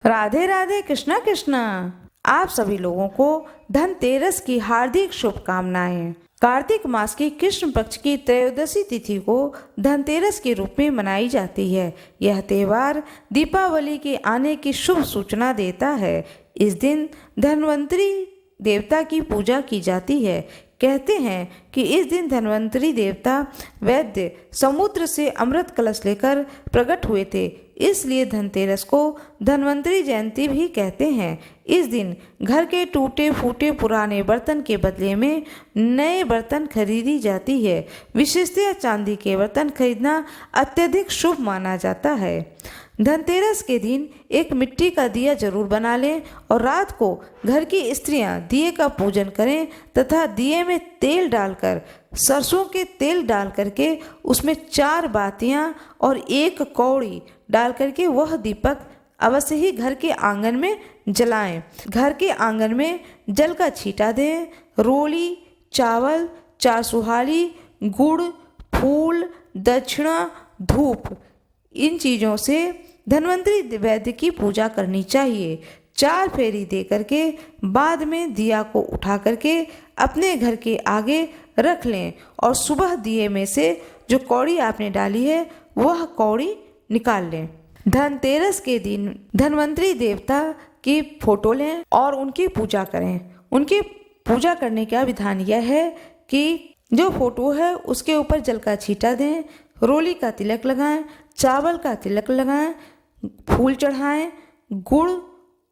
राधे राधे, कृष्णा कृष्णा। आप सभी लोगों को धनतेरस की हार्दिक शुभकामनाएं। कार्तिक मास की कृष्ण पक्ष की त्रयोदशी तिथि को धनतेरस के रूप में मनाई जाती है। यह त्योहार दीपावली के आने की शुभ सूचना देता है। इस दिन धन्वंतरी देवता की पूजा की जाती है। कहते हैं कि इस दिन धन्वंतरी देवता वैद्य समुद्र से अमृत कलश लेकर प्रकट हुए थे, इसलिए धनतेरस को धन्वंतरी जयंती भी कहते हैं। इस दिन घर के टूटे फूटे पुराने बर्तन के बदले में नए बर्तन खरीदी जाती है। विशेषतः चांदी के बर्तन खरीदना अत्यधिक शुभ माना जाता है। धनतेरस के दिन एक मिट्टी का दिया जरूर बना लें और रात को घर की स्त्रियां दिए का पूजन करें तथा दिए में तेल डालकर, सरसों के तेल डाल करके उसमें 4 बातियां और 1 कौड़ी डाल करके वह दीपक अवश्य ही घर के आंगन में जलाएं। घर के आंगन में जल का छींटा दें। रोली, चावल, 4 सुहाली, गुड़, फूल, दक्षिणा, धूप, इन चीज़ों से धन्वंतरी वैद्य की पूजा करनी चाहिए। 4 फेरी दे करके बाद में दिया को उठा करके अपने घर के आगे रख लें और सुबह दिए में से जो कौड़ी आपने डाली है वह कौड़ी निकाल लें। धनतेरस के दिन धन्वंतरी देवता की फोटो लें और उनकी पूजा करें। उनकी पूजा करने का विधान यह है कि जो फोटो है उसके ऊपर जल का छींटा दें, रोली का तिलक लगाएं, चावल का तिलक लगाएं, फूल चढ़ाएं, गुड़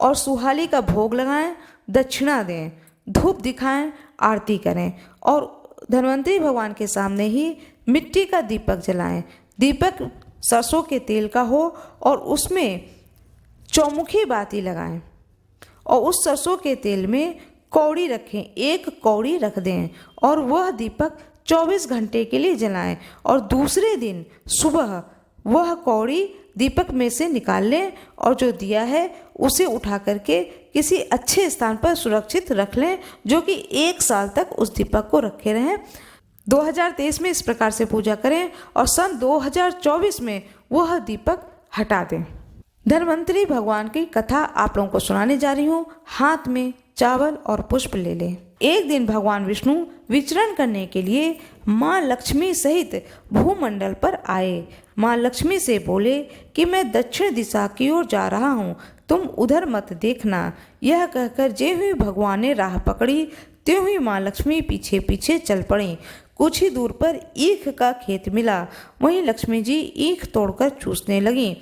और सुहाली का भोग लगाएं, दक्षिणा दें, धूप दिखाएं, आरती करें और धन्वंतरी भगवान के सामने ही मिट्टी का दीपक जलाएं। दीपक सरसों के तेल का हो और उसमें चौमुखी बाती लगाएं और उस सरसों के तेल में कौड़ी रखें, 1 कौड़ी रख दें और वह दीपक 24 घंटे के लिए जलाएं और दूसरे दिन सुबह वह कौड़ी दीपक में से निकाल लें और जो दिया है उसे उठा करके किसी अच्छे स्थान पर सुरक्षित रख लें, जो कि 1 साल तक उस दीपक को रखे रहें। 2023 में इस प्रकार से पूजा करें और सन 2024 में वह दीपक हटा दें। धन्वंतरी भगवान की कथा आप लोगों को सुनाने जा रही हूँ। हाथ में चावल और पुष्प ले लें। एक दिन भगवान विष्णु विचरण करने के लिए माँ लक्ष्मी सहित भूमंडल पर आए। माँ लक्ष्मी से बोले कि मैं दक्षिण दिशा की ओर जा रहा हूँ, तुम उधर मत देखना। यह कहकर जे हुई भगवान ने राह पकड़ी, त्यों ही माँ लक्ष्मी पीछे पीछे चल पड़ी। कुछ ही दूर पर ईख का खेत मिला, वहीं लक्ष्मी जी ईख तोड़कर चूसने लगीं।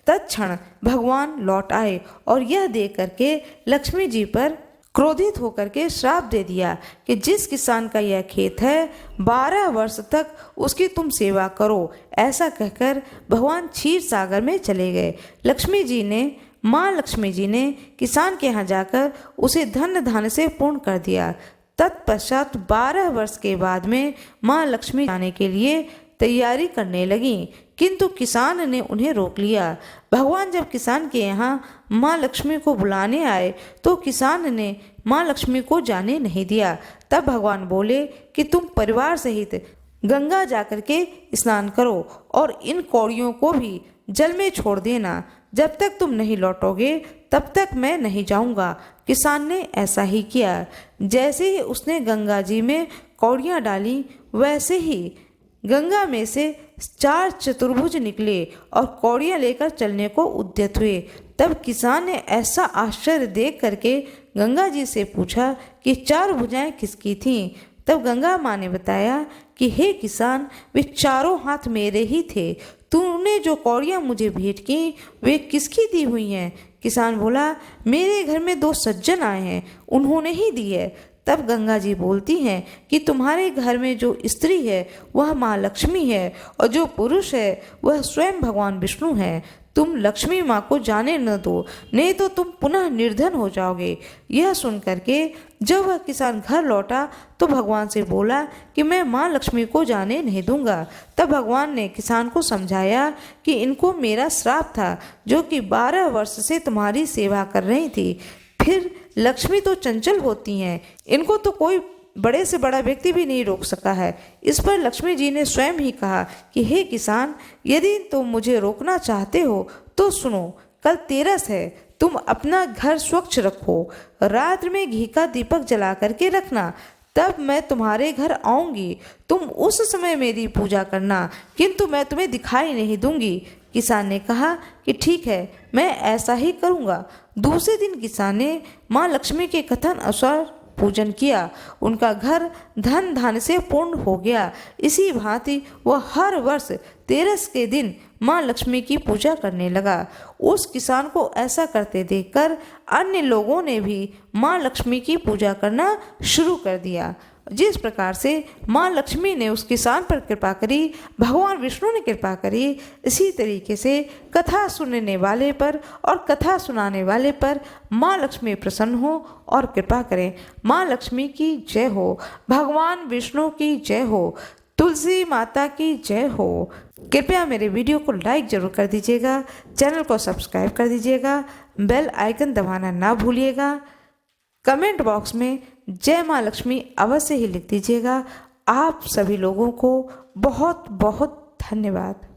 तत्क्षण भगवान लौट आए और यह देख करके लक्ष्मी जी पर क्रोधित होकर के श्राप दे दिया कि जिस किसान का यह खेत है 12 वर्ष तक उसकी तुम सेवा करो। ऐसा कहकर भगवान क्षीर सागर में चले गए। माँ लक्ष्मी जी ने किसान के यहाँ जाकर उसे धन धान्य से पूर्ण कर दिया। तत्पश्चात 12 वर्ष के बाद में माँ लक्ष्मी जाने के लिए तैयारी करने लगी, किंतु किसान ने उन्हें रोक लिया। भगवान जब किसान के यहाँ माँ लक्ष्मी को बुलाने आए तो किसान ने माँ लक्ष्मी को जाने नहीं दिया। तब भगवान बोले कि तुम परिवार सहित गंगा जाकर के स्नान करो और इन कौड़ियों को भी जल में छोड़ देना। जब तक तुम नहीं लौटोगे तब तक मैं नहीं जाऊंगा। किसान ने ऐसा ही किया। जैसे ही उसने गंगा जी में कौड़ियाँ डाली, वैसे ही गंगा में से 4 चतुर्भुज निकले और कौड़ियाँ लेकर चलने को उद्यत हुए। तब किसान ने ऐसा आश्चर्य देख करके गंगा जी से पूछा कि 4 भुजाएं किसकी थीं। तब गंगा माँ ने बताया कि हे किसान, वे चारों हाथ मेरे ही थे। तूने जो कौड़ियाँ मुझे भेंट की वे किसकी दी हुई हैं? किसान बोला, मेरे घर में 2 सज्जन आए हैं, उन्होंने ही दी है। तब गंगा जी बोलती हैं कि तुम्हारे घर में जो स्त्री है वह माँ लक्ष्मी है और जो पुरुष है वह स्वयं भगवान विष्णु है। तुम लक्ष्मी माँ को जाने न दो, नहीं तो तुम पुनः निर्धन हो जाओगे। यह सुन करके जब वह किसान घर लौटा तो भगवान से बोला कि मैं माँ लक्ष्मी को जाने नहीं दूंगा। तब भगवान ने किसान को समझाया कि इनको मेरा श्राप था, जो कि 12 वर्ष से तुम्हारी सेवा कर रही थी। फिर लक्ष्मी तो चंचल होती हैं, इनको तो कोई बड़े से बड़ा व्यक्ति भी नहीं रोक सका है। इस पर लक्ष्मी जी ने स्वयं ही कहा कि हे किसान, यदि तुम मुझे रोकना चाहते हो तो सुनो, कल तेरस है, तुम अपना घर स्वच्छ रखो, रात्र में घी का दीपक जला करके रखना, तब मैं तुम्हारे घर आऊंगी। तुम उस समय मेरी पूजा करना, किंतु मैं तुम्हें दिखाई नहीं दूंगी। किसान ने कहा कि ठीक है, मैं ऐसा ही करूंगा। दूसरे दिन किसान ने माँ लक्ष्मी के कथन अनुसार पूजन किया। उनका घर धन धान्य से पूर्ण हो गया। इसी भांति वह हर वर्ष तेरस के दिन माँ लक्ष्मी की पूजा करने लगा। उस किसान को ऐसा करते देखकर अन्य लोगों ने भी माँ लक्ष्मी की पूजा करना शुरू कर दिया। जिस प्रकार से माँ लक्ष्मी ने उस किसान पर कृपा करी, भगवान विष्णु ने कृपा करी, इसी तरीके से कथा सुनने वाले पर और कथा सुनाने वाले पर माँ लक्ष्मी प्रसन्न हो और कृपा करें। माँ लक्ष्मी की जय हो, भगवान विष्णु की जय हो, तुलसी माता की जय हो। कृपया मेरे वीडियो को लाइक जरूर कर दीजिएगा, चैनल को सब्सक्राइब कर दीजिएगा, बेल आइकन दबाना ना भूलिएगा। कमेंट बॉक्स में जय माँ लक्ष्मी अवश्य ही लिख दीजिएगा। आप सभी लोगों को बहुत बहुत धन्यवाद।